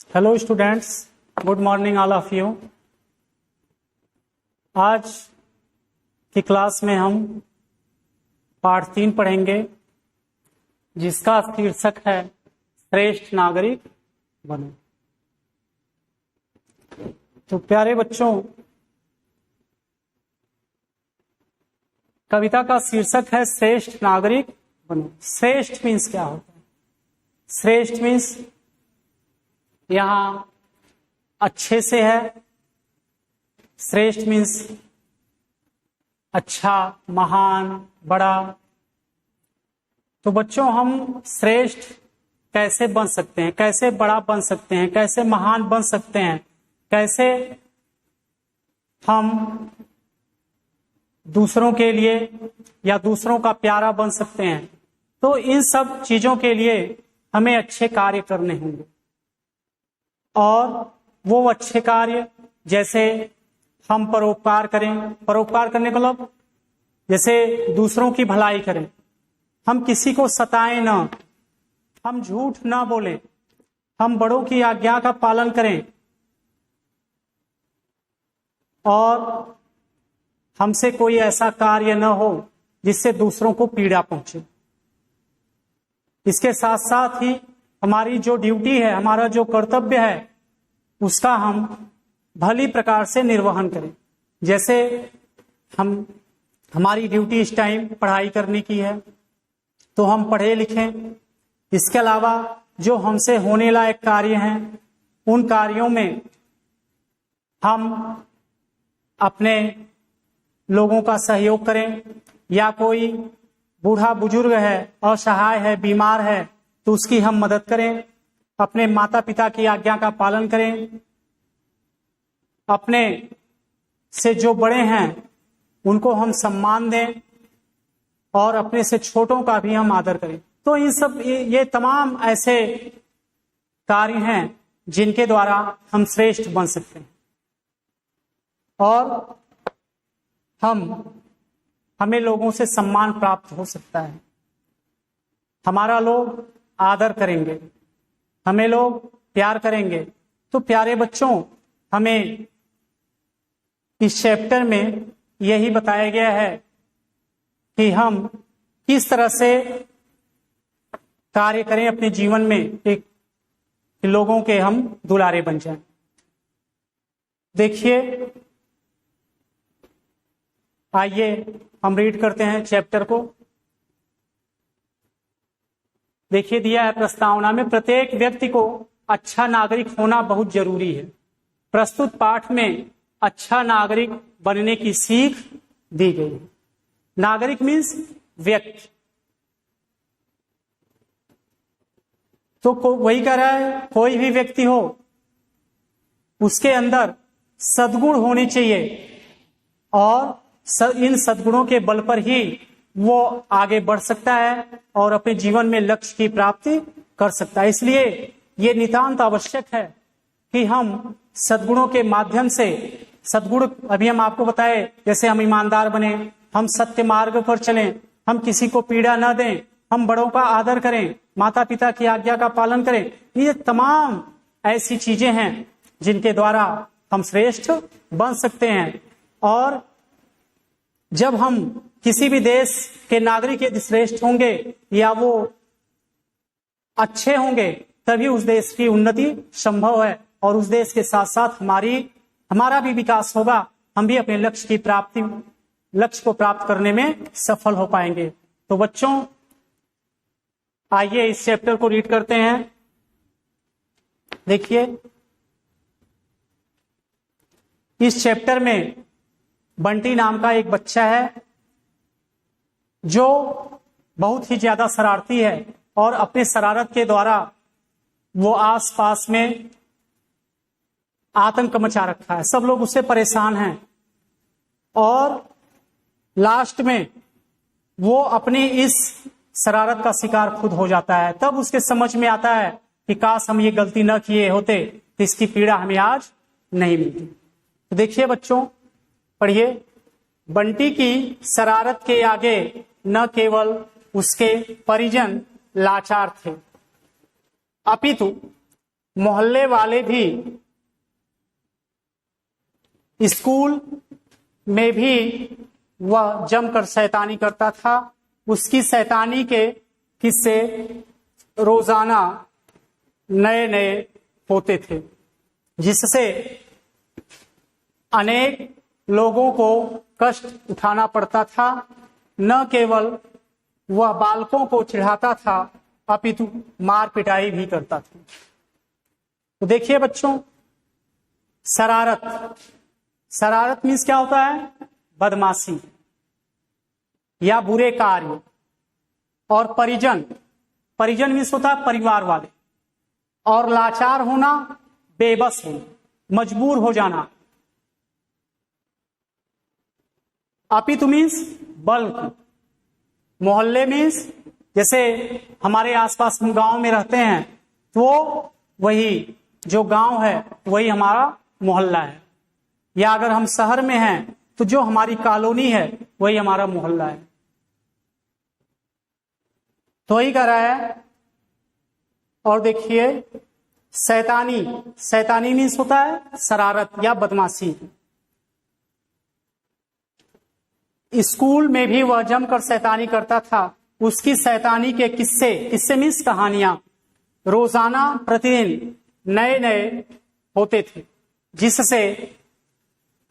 Hello students, good morning all of you. आज की class में हम पाठ 3 पढ़ेंगे, जिसका शीर्षक है श्रेष्ठ नागरिक बनो। तो प्यारे बच्चों, कविता का शीर्षक है श्रेष्ठ नागरिक बनो। श्रेष्ठ मीन्स क्या होता है? श्रेष्ठ मीन्स यहां अच्छे से है। श्रेष्ठ मीन्स अच्छा, महान, बड़ा। तो बच्चों, हम श्रेष्ठ कैसे बन सकते हैं, कैसे बड़ा बन सकते हैं, कैसे महान बन सकते हैं, कैसे हम दूसरों के लिए या दूसरों का प्यारा बन सकते हैं। तो इन सब चीजों के लिए हमें अच्छे कार्य करने होंगे। और वो अच्छे कार्य जैसे हम परोपकार करें। परोपकार करने का मतलब जैसे दूसरों की भलाई करें, हम किसी को सताएं ना, हम झूठ ना बोलें, हम बड़ों की आज्ञा का पालन करें और हमसे कोई ऐसा कार्य न हो जिससे दूसरों को पीड़ा पहुंचे। इसके साथ साथ ही हमारी जो ड्यूटी है, हमारा जो कर्तव्य है, उसका हम भली प्रकार से निर्वहन करें। जैसे हमारी ड्यूटी इस टाइम पढ़ाई करने की है, तो हम पढ़े लिखें। इसके अलावा जो हमसे होने लायक कार्य हैं, उन कार्यों में हम अपने लोगों का सहयोग करें। या कोई बूढ़ा बुजुर्ग है, असहाय है, बीमार है, तो उसकी हम मदद करें। अपने माता पिता की आज्ञा का पालन करें। अपने से जो बड़े हैं उनको हम सम्मान दें और अपने से छोटों का भी हम आदर करें। तो ये तमाम ऐसे कार्य हैं जिनके द्वारा हम श्रेष्ठ बन सकते हैं और हमें लोगों से सम्मान प्राप्त हो सकता है। हमारा लोग आदर करेंगे, हमें लोग प्यार करेंगे। तो प्यारे बच्चों, हमें इस चैप्टर में यही बताया गया है कि हम किस तरह से कार्य करें अपने जीवन में, कि लोगों के हम दुलारे बन जाएं। देखिए, आइए हम रीड करते हैं चैप्टर को। देखिए, दिया है प्रस्तावना में, प्रत्येक व्यक्ति को अच्छा नागरिक होना बहुत जरूरी है। प्रस्तुत पाठ में अच्छा नागरिक बनने की सीख दी गई है। नागरिक मीन्स व्यक्ति। तो वही कह रहा है, कोई भी व्यक्ति हो, उसके अंदर सद्गुण होने चाहिए और इन सद्गुणों के बल पर ही वो आगे बढ़ सकता है और अपने जीवन में लक्ष्य की प्राप्ति कर सकता है। इसलिए ये नितांत आवश्यक है कि हम सद्गुणों के माध्यम से, सद्गुण अभी हम आपको बताए, जैसे हम ईमानदार बने, हम सत्य मार्ग पर चलें, हम किसी को पीड़ा न दें, हम बड़ों का आदर करें, माता पिता की आज्ञा का पालन करें। ये तमाम ऐसी चीजें हैं जिनके द्वारा हम श्रेष्ठ बन सकते हैं। और जब हम किसी भी देश के नागरिक यदि श्रेष्ठ होंगे या वो अच्छे होंगे, तभी उस देश की उन्नति संभव है और उस देश के साथ साथ हमारा भी विकास होगा। हम भी अपने लक्ष्य को प्राप्त करने में सफल हो पाएंगे। तो बच्चों, आइए इस चैप्टर को रीड करते हैं। देखिए, इस चैप्टर में बंटी नाम का एक बच्चा है जो बहुत ही ज्यादा शरारती है और अपने शरारत के द्वारा वो आसपास में आतंक मचा रखा है। सब लोग उससे परेशान हैं और लास्ट में वो अपनी इस शरारत का शिकार खुद हो जाता है। तब उसके समझ में आता है कि काश हम ये गलती न किए होते तो इसकी पीड़ा हमें आज नहीं मिलती। तो देखिए बच्चों, पढ़िए। बंटी की शरारत के आगे न केवल उसके परिजन लाचार थे, अपितु मोहल्ले वाले भी स्कूल में भी वह जमकर शैतानी करता था। उसकी शैतानी के किस्से रोजाना नए नए होते थे, जिससे अनेक लोगों को कष्ट उठाना पड़ता था। न केवल वह बालकों को चिढ़ाता था, अपितु मार पिटाई भी करता था। तो देखिए बच्चों, शरारत, शरारत मीन्स क्या होता है? बदमाशी या बुरे कार्य। और परिजन, परिजन मीन्स होता है परिवार वाले। और लाचार होना, बेबस होना, मजबूर हो जाना। अपितु मीन्स बल्क। मोहल्ले मीन्स जैसे हमारे आसपास हम गांव में रहते हैं तो वही जो गांव है वही हमारा मोहल्ला है, या अगर हम शहर में हैं तो जो हमारी कॉलोनी है वही हमारा मोहल्ला है। तो वही कह रहा है। और देखिए शैतानी, शैतानी मीन्स होता है शरारत या बदमाशी। स्कूल में भी वह जमकर शैतानी करता था। उसकी शैतानी के किस्से, किस्से मीन्स कहानियां, रोजाना प्रतिदिन नए नए होते थे, जिससे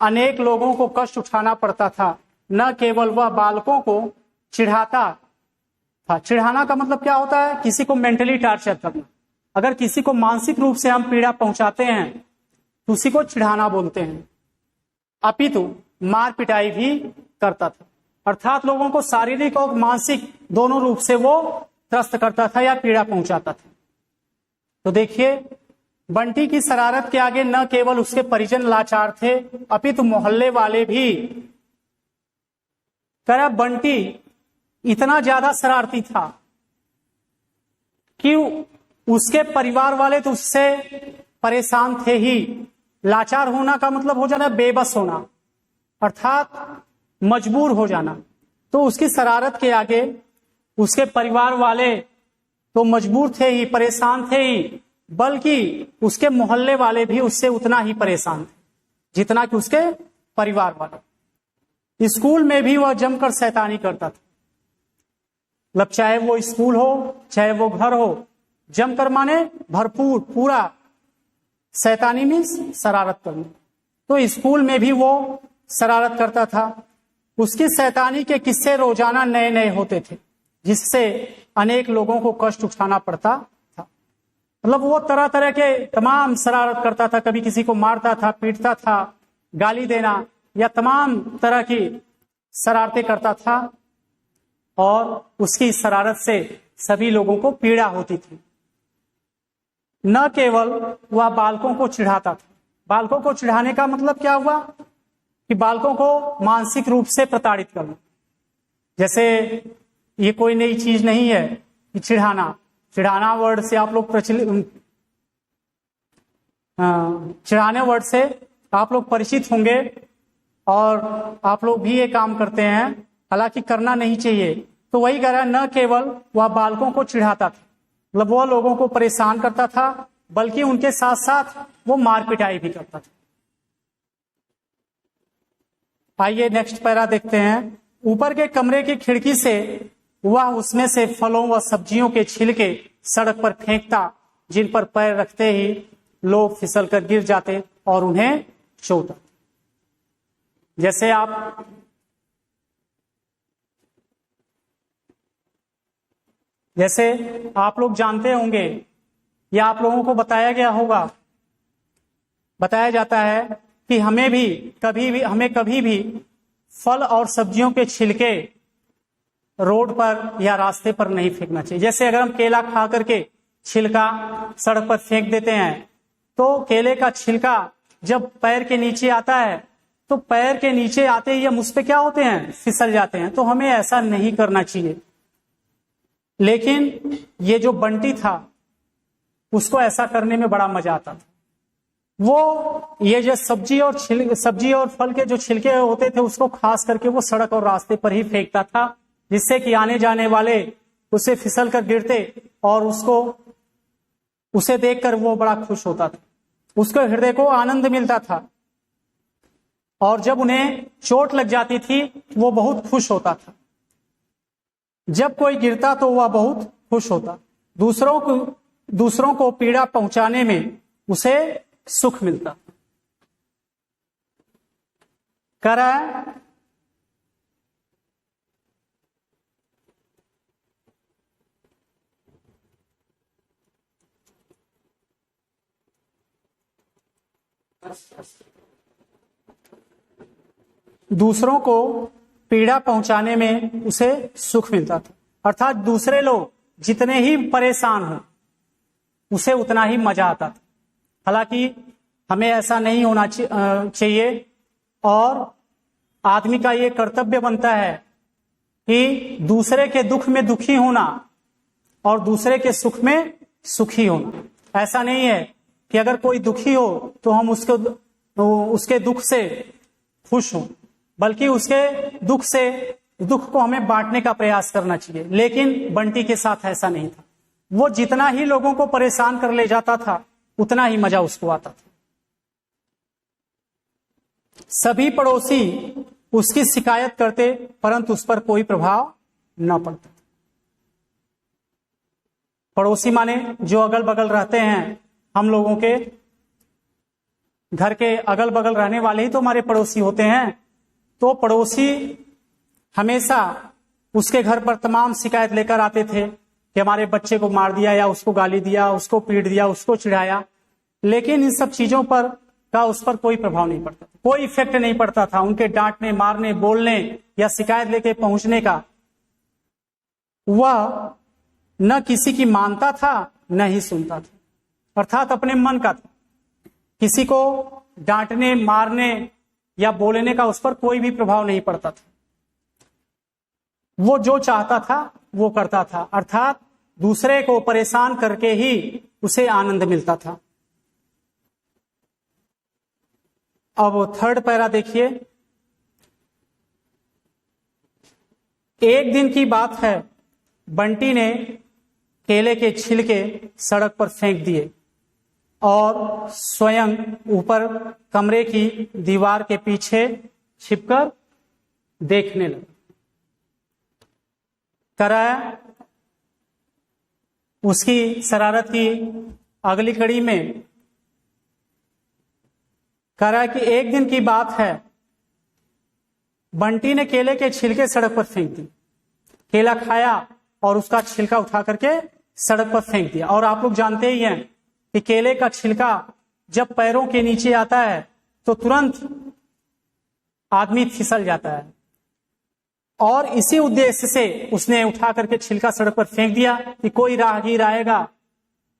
अनेक लोगों को कष्ट उठाना पड़ता था। न केवल वह बालकों को चिढ़ाता था। चिढ़ाना का मतलब क्या होता है? किसी को मेंटली टॉर्चर करना। अगर किसी को मानसिक रूप से हम पीड़ा पहुंचाते हैं तो उसी को चिढ़ाना बोलते हैं। अपितु मार पिटाई भी करता था, अर्थात लोगों को शारीरिक और मानसिक दोनों रूप से वो त्रस्त करता था या पीड़ा पहुंचाता था। तो देखिए, बंटी की शरारत के आगे न केवल उसके परिजन लाचार थे, अपितु मोहल्ले वाले भी। कह बंटी इतना ज्यादा शरारती था कि उसके परिवार वाले तो उससे परेशान थे ही। लाचार होना का मतलब हो जाना बेबस होना, अर्थात मजबूर हो जाना। तो उसकी शरारत के आगे उसके परिवार वाले तो मजबूर थे ही, परेशान थे ही, बल्कि उसके मोहल्ले वाले भी उससे उतना ही परेशान थे जितना कि उसके परिवार वाले। स्कूल में भी वह जमकर शैतानी करता था। मतलब चाहे वो स्कूल हो चाहे वो घर हो, जमकर माने भरपूर, पूरा। शैतानी मीन्स शरारत करना। तो स्कूल में भी वो शरारत करता था। उसकी शैतानी के किस्से रोजाना नए नए होते थे, जिससे अनेक लोगों को कष्ट उठाना पड़ता था। मतलब वो तरह तरह के तमाम शरारत करता था। कभी किसी को मारता था, पीटता था, गाली देना या तमाम तरह की शरारतें करता था। और उसकी शरारत से सभी लोगों को पीड़ा होती थी। न केवल वह बालकों को चिढ़ाता था। बालकों को चिढ़ाने का मतलब क्या हुआ? कि बालकों को मानसिक रूप से प्रताड़ित करना। जैसे ये कोई नई चीज नहीं है कि चिढ़ाना। चिढ़ाना वर्ड से आप लोग चिढ़ाने वर्ड से आप लोग परिचित होंगे और आप लोग भी ये काम करते हैं, हालांकि करना नहीं चाहिए। तो वही कह रहा है, न केवल वह बालकों को चिढ़ाता था, मतलब वह लोगों को परेशान करता था, बल्कि उनके साथ साथ वो मार पिटाई भी करता था। आइए नेक्स्ट पैरा देखते हैं। ऊपर के कमरे की खिड़की से वह उसमें से फलों व सब्जियों के छिलके सड़क पर फेंकता, जिन पर पैर रखते ही लोग फिसलकर गिर जाते और उन्हें चोटा। जैसे आप लोग जानते होंगे या आप लोगों को बताया गया होगा, बताया जाता है कि हमें कभी भी फल और सब्जियों के छिलके रोड पर या रास्ते पर नहीं फेंकना चाहिए। जैसे अगर हम केला खा करके छिलका सड़क पर फेंक देते हैं तो केले का छिलका जब पैर के नीचे आता है तो पैर के नीचे आते ही हम उस पे क्या होते हैं? फिसल जाते हैं। तो हमें ऐसा नहीं करना चाहिए। लेकिन ये जो बंटी था उसको ऐसा करने में बड़ा मजा आता था। वो ये जो सब्जी और फल के जो छिलके होते थे उसको खास करके वो सड़क और रास्ते पर ही फेंकता था, जिससे कि आने जाने वाले उससे फिसल कर गिरते और उसे देखकर वो बड़ा खुश होता था, उसके हृदय को आनंद मिलता था। और जब उन्हें चोट लग जाती थी वो बहुत खुश होता था। जब कोई गिरता तो वह बहुत खुश होता। दूसरों को पीड़ा पहुंचाने में उसे सुख मिलता। कह रहा है दूसरों को पीड़ा पहुंचाने में उसे सुख मिलता था। अर्थात दूसरे लोग जितने ही परेशान हो उसे उतना ही मजा आता था। हालांकि हमें ऐसा नहीं होना चाहिए और आदमी का ये कर्तव्य बनता है कि दूसरे के दुख में दुखी होना और दूसरे के सुख में सुखी होना। ऐसा नहीं है कि अगर कोई दुखी हो तो हम उसके दुख से खुश हों, बल्कि उसके दुख को हमें बांटने का प्रयास करना चाहिए। लेकिन बंटी के साथ ऐसा नहीं था। वो जितना ही लोगों को परेशान कर ले जाता था उतना ही मजा उसको आता था। सभी पड़ोसी उसकी शिकायत करते परंतु उस पर कोई प्रभाव न पड़ता। पड़ोसी माने जो अगल बगल रहते हैं, हम लोगों के घर के अगल बगल रहने वाले ही तो हमारे पड़ोसी होते हैं। तो पड़ोसी हमेशा उसके घर पर तमाम शिकायत लेकर आते थे कि हमारे बच्चे को मार दिया या उसको गाली दिया, उसको पीट दिया, उसको चिढ़ाया। लेकिन इन सब चीजों पर का उस पर कोई प्रभाव नहीं पड़ता, कोई इफेक्ट नहीं पड़ता था उनके डांटने, मारने, बोलने या शिकायत लेके पहुंचने का। वह न किसी की मानता था न ही सुनता था, अर्थात अपने मन का था। किसी को डांटने, मारने या बोलने का उस पर कोई भी प्रभाव नहीं पड़ता था। वो जो चाहता था वो करता था, अर्थात दूसरे को परेशान करके ही उसे आनंद मिलता था। अब थर्ड पैरा देखिए। एक दिन की बात है, बंटी ने केले के छिलके सड़क पर फेंक दिए और स्वयं ऊपर कमरे की दीवार के पीछे छिपकर देखने लगा। कराया उसकी शरारत की अगली कड़ी में कह रहा है कि एक दिन की बात है, बंटी ने केले के छिलके सड़क पर फेंक दी। केला खाया और उसका छिलका उठा करके सड़क पर फेंक दिया। और आप लोग जानते ही हैं कि केले का छिलका जब पैरों के नीचे आता है तो तुरंत आदमी फिसल जाता है। और इसी उद्देश्य से उसने उठा करके छिलका सड़क पर फेंक दिया कि कोई राहगीर आएगा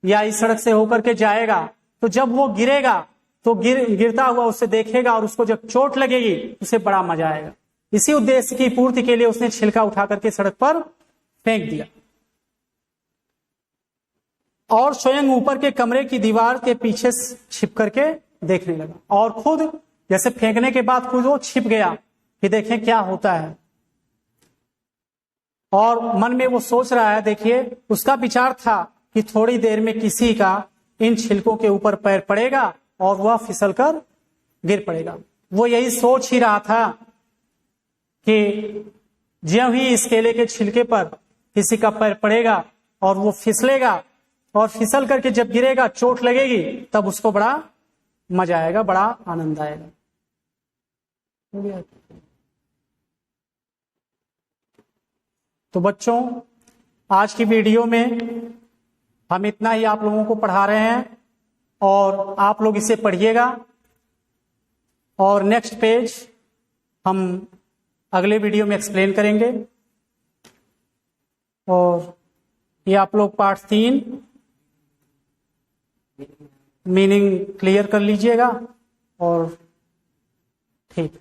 या इस सड़क से होकर के जाएगा तो जब वो गिरेगा तो गिरता हुआ उससे देखेगा और उसको जब चोट लगेगी उसे बड़ा मजा आएगा। इसी उद्देश्य की पूर्ति के लिए उसने छिलका उठा करके सड़क पर फेंक दिया और स्वयं ऊपर के कमरे की दीवार के पीछे छिप करके देखने लगा। और खुद जैसे फेंकने के बाद खुद वो छिप गया कि देखें क्या होता है। और मन में वो सोच रहा है, देखिए उसका विचार था कि थोड़ी देर में किसी का इन छिलकों के ऊपर पैर पड़ेगा और वह फिसलकर गिर पड़ेगा। वो यही सोच ही रहा था कि ज्यों ही इस केले के छिलके पर किसी का पैर पड़ेगा और वो फिसलेगा और फिसल करके जब गिरेगा चोट लगेगी तब उसको बड़ा मजा आएगा, बड़ा आनंद आएगा। तो बच्चों, आज की वीडियो में हम इतना ही आप लोगों को पढ़ा रहे हैं और आप लोग इसे पढ़िएगा और नेक्स्ट पेज हम अगले वीडियो में एक्सप्लेन करेंगे। और ये आप लोग पार्ट 3 मीनिंग क्लियर कर लीजिएगा और ठीक।